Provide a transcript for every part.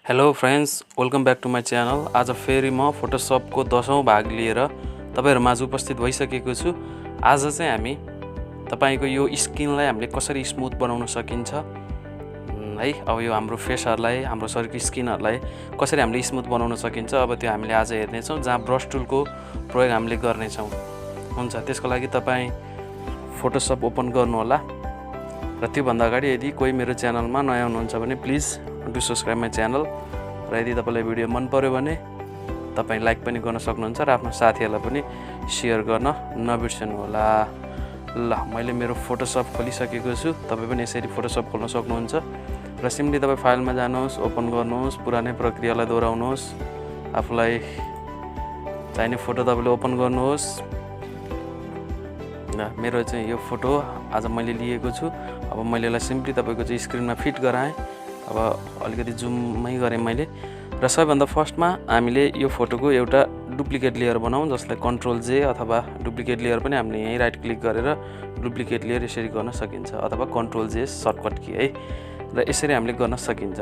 Hello friends, welcome back to my channel. आज फेरि म फोटोसपको 10औं भाग लिएर तपाईहरुमाझ उपस्थित भइसकेको छु। आज चाहिँ हामी तपाईको यो स्किनलाई हामीले कसरी स्मुथ बनाउन सकिन्छ है, अब यो हाम्रो फेसहरुलाई, हाम्रो शरीरको स्किनहरुलाई कसरी हामीले स्मुथ बनाउन सकिन्छ, अब त्यो हामीले आज हेर्नेछौँ, जहाँ ब्रश टुलको प्रयोग हामीले गर्नेछौँ। हुन्छ, त्यसको लागि तपाई फोटोसप ओपन गर्नु होला र त्योभन्दा अगाडि यदि कोही मेरो च्यानलमा नयाँ हुनुहुन्छ भने please do subscribe my channel र यदि तपाईलाई भिडियो मन पर्यो भने तपाई लाइक पनि गर्न सक्नुहुन्छ र आफ्नो साथीहरुलाई पनि शेयर गर्न नबिर्सनु होला। ल, मैले मेरो फोटोसप खोलिसकेको छु। तपाई पनि यसरी फोटोसप खोल्न सक्नुहुन्छ र सिम्पली तपाई फाइलमा जानुहोस्, ओपन गर्नुहोस्, पुरानै प्रक्रियालाई दोहोर्याउनुहोस्, आफुलाई चाहिने फोटो तपाईले ओपन गर्नुहोस्। मेरो चाहिँ यो फोटो आज मैले लिएको छु। अब मैले यसलाई सिम्पली तपाईको चाहिँ स्क्रिनमा फिट गराएँ। अब अलिकति जुममै गरेँ मैले। र सबैभन्दा फर्स्टमा हामीले यो फोटोको एउटा डुप्लिकेट लेयर बनाऊँ, जसलाई कन्ट्रोल जे अथवा डुप्लिकेट लेयर पनि हामीले यही राइट क्लिक गरेर डुप्लिकेट लेयर यसरी गर्न सकिन्छ, अथवा कन्ट्रोल जे सर्टकट की है। र यसरी हामीले गर्न सकिन्छ।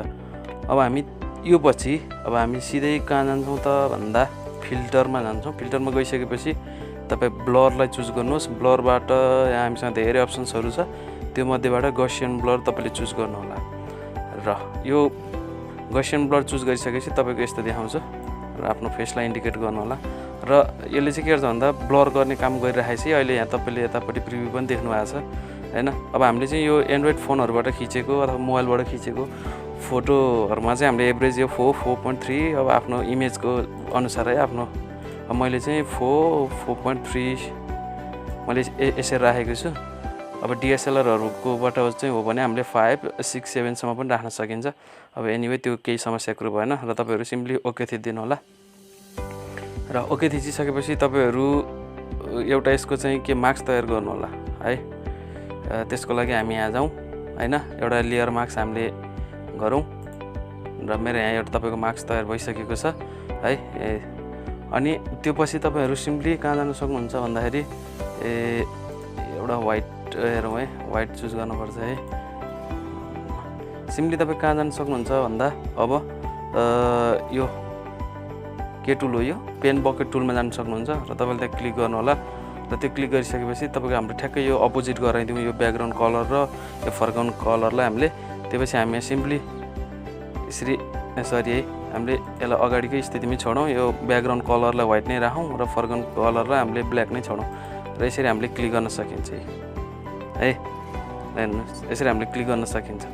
अब हामी यो पछि अब हामी सिधै कहाँ जान्छौँ त भन्दा फिल्टरमा जान्छौँ। फिल्टरमा गइसकेपछि तपाई ब्लरलाई चुज गर्नुहोस्। ब्लरबाट यहाँ हामीसँग धेरै अप्सन्सहरू छ, त्यो मध्येबाट गसियन ब्लर तपाईले चुज गर्नु होला। र यो गसियन ब्लर चुज गरिसकेपछि तपाईको यस्तो देखाउँछ र आफ्नो फेसलाई इन्डिकेट गर्नु होला। र यसले चाहिँ के गर्छ भन्दा ब्लर गर्ने काम गरिरहेछ। अहिले यहाँ तपाईले यतापट्टि प्रिभ्यू पनि देख्नु भएको छ हैन। अब हामीले चाहिँ यो एन्ड्रोइड फोनहरुबाट खिचेको अथवा मोबाइलबाट खिचेको फोटोहरुमा चाहिँ हामीले एभरेज यो 4.3 अब आफ्नो इमेजको अनुसार है, आफ्नो अब मैले चाहिँ 4.3 मैले यसरी राखेको छु। अब DSLRहरुकोबाट चाहिँ हो भने हामीले 5, 6, 7 सम्म पनि राख्न सकिन्छ। अब एनीवे त्यो केही समस्या कुरो भएन र तपाईहरु सिम्पली ओके थिचिदिनु होला। र ओके थिचिसकेपछि तपाईहरु एउटा यसको चाहिँ के मार्क्स तयार गर्नु होला है। त्यसको लागि हामी यहाँ जाउँ हैन, एउटा लेयर मार्क्स हामीले गरौँ र मेरो यहाँ एउटा तपाईको मार्क्स तयार भइसकेको छ है। अनि त्यो पछि तपाईहरु सिम्पली कहाँ जान सक्नुहुन्छ भन्दाखेरि एउटा व्हाइट हेरौँ है, व्हाइट चुज गर्नुपर्छ है। सिम्पली तपाई कहाँ जान सक्नुहुन्छ भन्दा अब यो के टुल हो, यो पेन बकेट टुलमा जान सक्नुहुन्छ र तपाईले त्यहाँ क्लिक गर्नु होला। र त्यो क्लिक गरिसकेपछि तपाईको हाम्रो ठ्याक्कै यो अपोजिट गराइदिउँ, यो ब्याकग्राउन्ड कलर र यो फरग्राउन्ड कलरलाई हामीले। त्यसपछि हामी सिम्पली यसरी सरी है, हामीले यसलाई अगाडिकै स्थितिमै छोडौँ। यो ब्याकग्राउन्ड कलरलाई व्हाइट नै राखौँ र फरग्राउन्ड कलरलाई हामीले ब्ल्याक नै छोडौँ र यसरी हामीले क्लिक गर्न सकिन्छ है। हेर्नुहोस्, यसरी हामीले क्लिक गर्न सकिन्छ।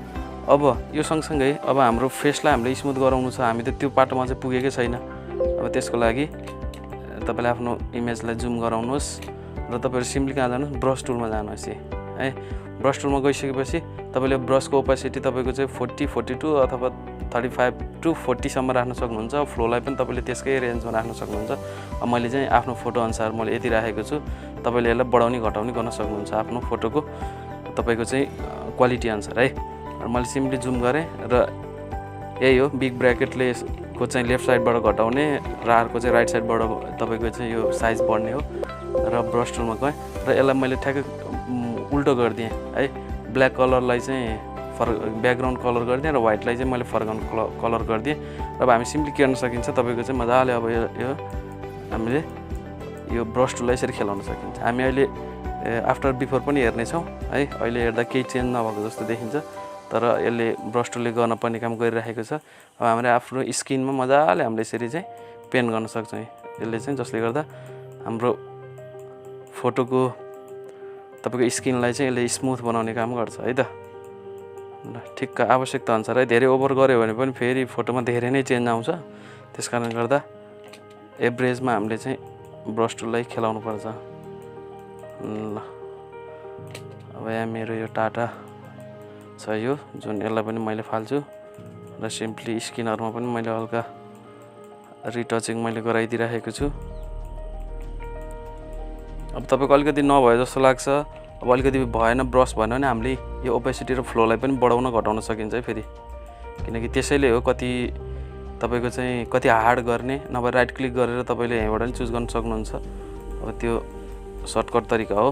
अब यो सँगसँगै अब हाम्रो फेसलाई हामीले स्मुथ गराउनु छ। हामी त त्यो पाटोमा चाहिँ पुगेकै छैन। अब त्यसको लागि तपाईले आफ्नो इमेजलाई जुम गराउनुहोस् र तपाईहरु सिम्पली कहाँ जानुहोस्, ब्रश टुलमा जानुहोस् है। ब्रश टुलमा गइसकेपछि तपाईले ब्रशको ओपेसिटी तपाईको चाहिँ 40, 42 अथवा 35 to 40 सम्म राख्न सक्नुहुन्छ। फ्लोलाई पनि तपाईले त्यसकै रेन्जमा राख्न सक्नुहुन्छ। अब मैले चाहिँ आफ्नो फोटो अनुसार मैले यति राखेको छु। तपाईले यसलाई बढाउने घटाउने गर्न सक्नुहुन्छ आफ्नो फोटोको तपाईको चाहिँ क्वालिटी अनुसार है। र मैले सिम्पली जुम गरेँ र यही हो, बिग ब्र्याकेटले को चाहिँ लेफ्ट साइडबाट घटाउने र अर्को चाहिँ राइट साइडबाट तपाईको चाहिँ यो साइज बढ्ने हो। र ब्रश टुलमा गएँ र यसलाई मैले ठ्याक्कै उल्टो गरिदिएँ है। ब्ल्याक कलरलाई चाहिँ ब्याकग्राउन्ड कलर गरिदिएँ र व्हाइटलाई चाहिँ मैले फरग्राउन्ड कलर गरिदिएँ। अब हामी सिम्पली के गर्न सकिन्छ, तपाईको चाहिँ मजाले अब यो हामीले यो ब्रश टुललाई यसरी खेलाउन सकिन्छ। हामी अहिले आफ्टर बिफोर पनि हेर्नेछौँ है। अहिले हेर्दा केही चेन्ज नभएको जस्तो देखिन्छ, तर यसले ब्रश टुलले गर्न पर्ने काम गरिरहेको छ। अब हामीले आफ्नो स्किनमा मजाले हामीले यसरी चाहिँ पेन गर्न सक्छौँ यसले चाहिँ, जसले गर्दा हाम्रो फोटोको तपाईको स्किनलाई चाहिँ यसले स्मुथ बनाउने काम गर्छ है त। ल, ठिक्क आवश्यकता अनुसार है। धेरै ओभर गऱ्यो भने पनि फेरि फोटोमा धेरै नै चेन्ज आउँछ। त्यसकारण गर्दा एभरेजमा हामीले चाहिँ ब्रश टुललाई खेलाउनु पर्छ। ल, अब यहाँ मेरो यो टाटा छ यो जुन, यसलाई पनि मैले फाल्छु र सिम्पली स्किनहरुमा पनि मैले हल्का रिटचिङ मैले गराइदिइराखेको छु। अब तपाईको अलिकति नभए जस्तो लाग्छ, अब अलिकति भएन, ब्रश भएन भने हामीले यो ओपेसिटी र फ्लोलाई पनि बढाउन घटाउन सकिन्छ है फेरि। किनकि त्यसैले हो कति तपाईको चाहिँ कति हार्ड गर्ने, नभए राइट क्लिक गरेर तपाईले यहाँबाट पनि चुज गर्न सक्नुहुन्छ। अब त्यो सर्टकट तरिका हो।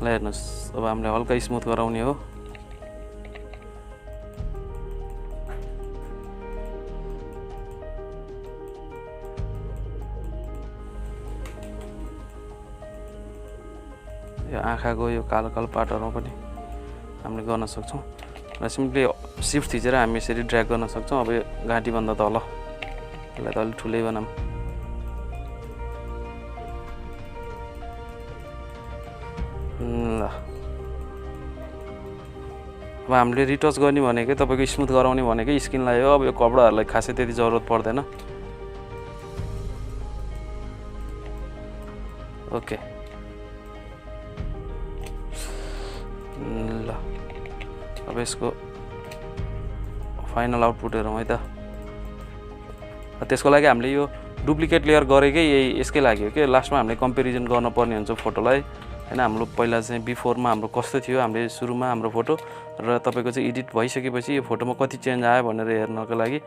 ल हेर्नुहोस्, अब हामीले हल्का स्मुथ गराउने हो। यो आँखाको यो कालो कालो पार्टहरुमा पनि हामीले गर्न सक्छौं र सिम्पली शिफ्ट थिचेर हामी यसरी ड्र्याग गर्न सक्छौं अब यो घाँटी भन्दा तल यसलाई त अलि ठुलै बनाम ल अब हामीले रिटच गर्ने भनेकै तपाईको स्मुथ गराउने भनेकै स्किनलाई हो अब यो कपडाहरुलाई खासै त्यति जरुरत पर्दैन ओके ल अब यसको फाइनल आउटपुट हेरौँ है त त्यसको लागि हामीले यो डुप्लिकेट लेयर गरेकै यसकै लागि हो के लास्टमा हामीले कम्पेरिजन गर्न पर्ने हुन्छ फोटोलाई हैन हाम्रो पहिला चाहिँ बिफोरमा हाम्रो कस्तो थियो हामीले सुरुमा हाम्रो फोटो र तपाईको चाहिँ एडिट भइसकेपछि यो फोटोमा कति चेन्ज आयो भनेर हेर्नको लागि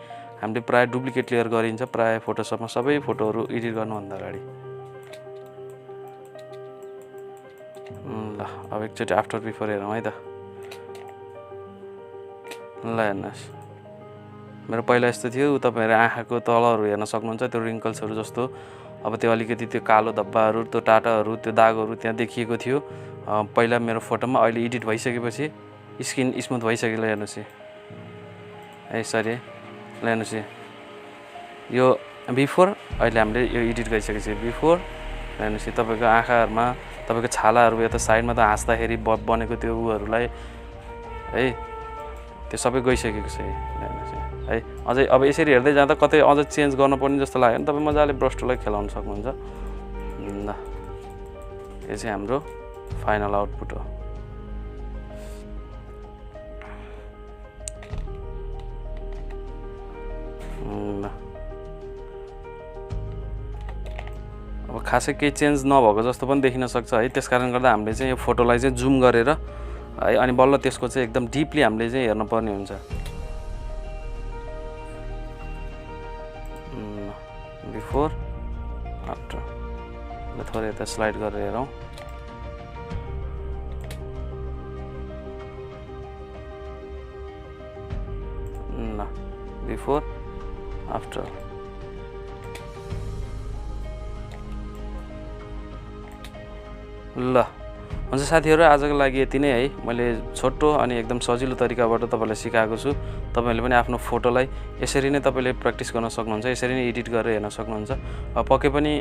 हामीले प्राय डुप्लिकेट लेयर गरिन्छ प्राय फोटोसपमा सबै फोटोहरु एडिट गर्नुभन्दा अगाडि ल अब एकचोटी आफ्टर बिफोर हेरौँ है त ल हेर्नुस् मेरो पहिला यस्तो थियो तपाईहरु आँखाको तलहरु हेर्न सक्नुहुन्छ त्यो रिंकल्सहरु जस्तो अब त्यो अलिकति त्यो कालो धब्बाहरु त्यो टाटाहरु त्यो दागहरु त्यहाँ देखिएको थियो पहिला मेरो फोटोमा अहिले एडिट भइसकेपछि स्किन स्मुथ भइसकेको हेर्नुस् है सरी ल हेर्नुस् यो बिफोर अहिले हामीले यो एडिट गरिसकेपछि बिफोर हेर्नुस् तपाईको आँखाहरुमा तपाईको छालाहरु यता साइडमा त हाँस्दाखेरि बनेको त्यो उहरुलाई है त्यो सबै गइसकेको छ है अझै अब यसरी हेर्दै जाँदा कतै अझ चेन्ज गर्न पर्ने जस्तो लाग्यो नि तपाई मजाले ब्रश टुललाई खेलाउन सक्नुहुन्छ ल यो चाहिँ हाम्रो फाइनल आउटपुट हो ल अब खासै केही चेन्ज नभएको जस्तो पनि देखिन सक्छ है त्यसकारण गर्दा हामीले चाहिँ यो फोटोलाई चाहिँ जुम गरेर है अनि बल्ल त्यसको चाहिँ एकदम डीपली हामीले चाहिँ हेर्न पर्ने हुन्छ बिफोर आफ्टर ल थोरै यता स्लाइड गरेर हेरौँ ल बिफोर आफ्टर ल हुन्छ साथीहरु आजको लागि यति नै है मैले छोटो अनि एकदम सजिलो तरिकाबाट तपाईलाई सिकाएको छु तपाईहरुले पनि आफ्नो फोटोलाई यसरी नै तपाईले प्र्याक्टिस गर्न सक्नुहुन्छ यसरी नै एडिट गरेर हेर्न सक्नुहुन्छ पक्कै पनि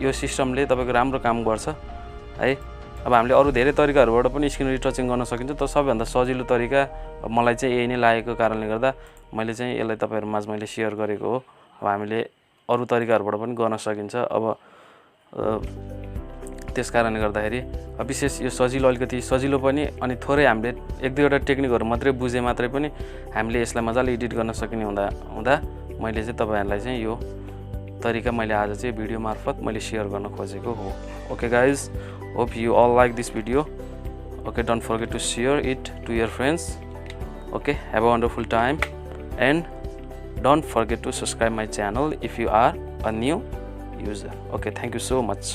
यो सिस्टमले तपाईको राम्रो काम गर्छ है अब हामीले अरु धेरै तरिकाहरुबाट पनि स्किन रिटचिङ गर्न सकिन्छ तर सबैभन्दा सजिलो तरिका मलाई चाहिँ यही नै लागेको कारणले गर्दा मैले चाहिँ यसलाई तपाईहरु माझ मैले शेयर गरेको हो अब हामीले अरु तरिकाहरुबाट पनि गर्न सकिन्छ अब त्यस कारणले गर्दाखेरि विशेष यो सजिलो अलिकति सजिलो पनि अनि थोरै हामीले एक दुईवटा टेक्निकहरु मात्रै बुझे मात्रै पनि हामीले यसलाई मजाले एडिट गर्न सकिने हुँदा मैले चाहिँ तपाईहरुलाई चाहिँ यो तरिका मैले आज चाहिँ भिडियो मार्फत मैले शेयर गर्न खोजेको हो okay guys hope you all like this video okay don't forget to share it to your friends okay have a wonderful time and don't forget to subscribe my channel if you are a new user okay thank you so much